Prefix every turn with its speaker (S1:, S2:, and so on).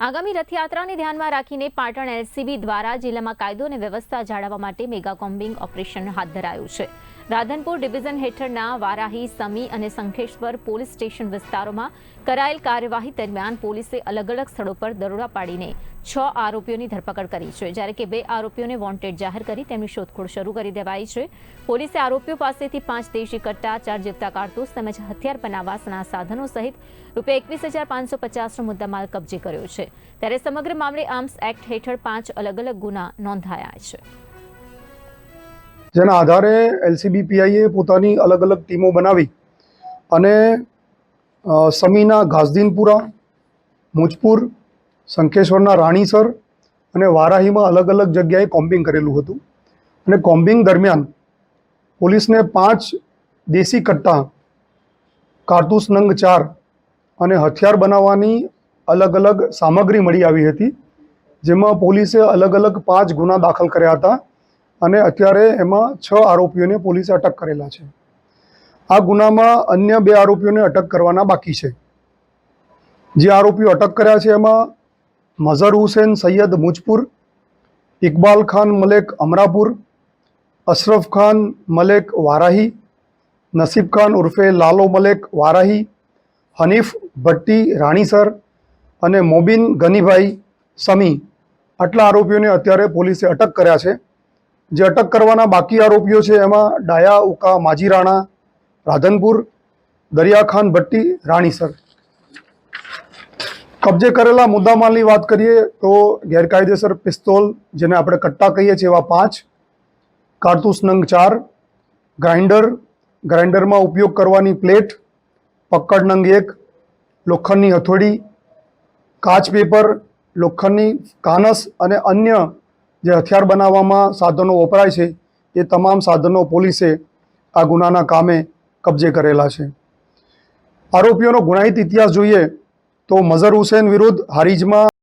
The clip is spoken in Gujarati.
S1: આગામી રથયાત્રાને ધ્યાનમાં રાખીને પાટણ એલસીબી દ્વારા જિલ્લામાં કાયદો અને વ્યવસ્થા જાળવવા માટે મેગા કોમ્બિંગ ઓપરેશન હાથ ધરાયું છે। રાધનપુર ડિવિઝન હેઠળના વારાહી, સમી અને શંખેશ્વર પોલીસ સ્ટેશન વિસ્તારોમાં કરાયેલ કાર્યવાહી દરમિયાન પોલીસે અલગ અલગ સ્થળો પર દરોડા પાડીને 6 આરોપીઓની ધરપકડ કરી છે, જ્યારે કે 2 આરોપીઓને વોન્ટેડ જાહેર કરી તેમની શોધખોળ શરૂ કરી દેવાઈ છે। પોલીસે આરોપીઓ પાસેથી 5 દેશી કટ્ટા, 4 જીવતા કારતૂસ તેમજ હથિયાર બનાવવાના સાધનો સહિત ₹21,550નો મુદ્દામાલ કબજે કર્યો છે। ત્યારે સમગ્ર મામલે આર્મ્સ એક્ટ હેઠળ 5 અલગ અલગ ગુના નોંધાયા છે,
S2: જેના આધારે એલસીબી પીઆઈએ પોતાની અલગ અલગ ટીમો બનાવી અને સમીના ઘાસદીનપુરા, મુજપુર, શંખેશ્વરના રાણીસર અને વારાહીમાં અલગ અલગ જગ્યાએ કોમ્બિંગ કરેલું હતું। અને કોમ્બિંગ દરમિયાન પોલીસને 5 દેશી કટ્ટા, કારતૂસ નંગ 4 અને હથિયાર બનાવવાની અલગ અલગ સામગ્રી મળી આવી હતી, જેમાં પોલીસે અલગ અલગ 5 ગુના દાખલ કર્યા હતા અને અત્યારે એમાં 6 આરોપીઓને પોલીસે અટક કરેલા છે। આ ગુનામાં અન્ય 2 આરોપીઓને અટક કરવાના બાકી છે। જે આરોપીઓ અટક કર્યા છે એમાં મઝહર હુસૈન સૈયદ મુજપુર, ઇકબાલ ખાન મલેક અમરાપુર, અશરફ ખાન મલેક વારાહી, નસીબ ખાન ઉર્ફે લાલો મલેક વારાહી, હનીફ ભટ્ટી રાણીસર અને મોબિન ગનીભાઈ સમી, આટલા આરોપીઓને અત્યારે પોલીસે અટક કર્યા છે। જે અટક કરવાના બાકી આરોપીઓ છે એમાં ડાયા ઉકા માજીરાણા રાધનપુર, દરિયાખાન ભટ્ટી રાણીસર। કબજે કરેલા મુદ્દામાલની વાત કરીએ તો ગેરકાયદેસર પિસ્તોલ, જેને આપણે કટ્ટા કહીએ છીએ, એવા 5, કારતૂસ નંગ 4, ગ્રાઇન્ડરમાં ઉપયોગ કરવાની પ્લેટ, પક્કડ નંગ 1, લોખંડની હથોડી, કાચ પેપર, લોખંડની કાનસ અને અન્ય જે હથિયાર બનાવવામાં સાધનો વપરાય છે એ તમામ સાધનો પોલીસે આ ગુનાના કામે કબજે કરેલા છે। આરોપીઓનો ગુનાહિત ઇતિહાસ જોઈએ તો મઝહર હુસૈન વિરુદ્ધ હારીજમાં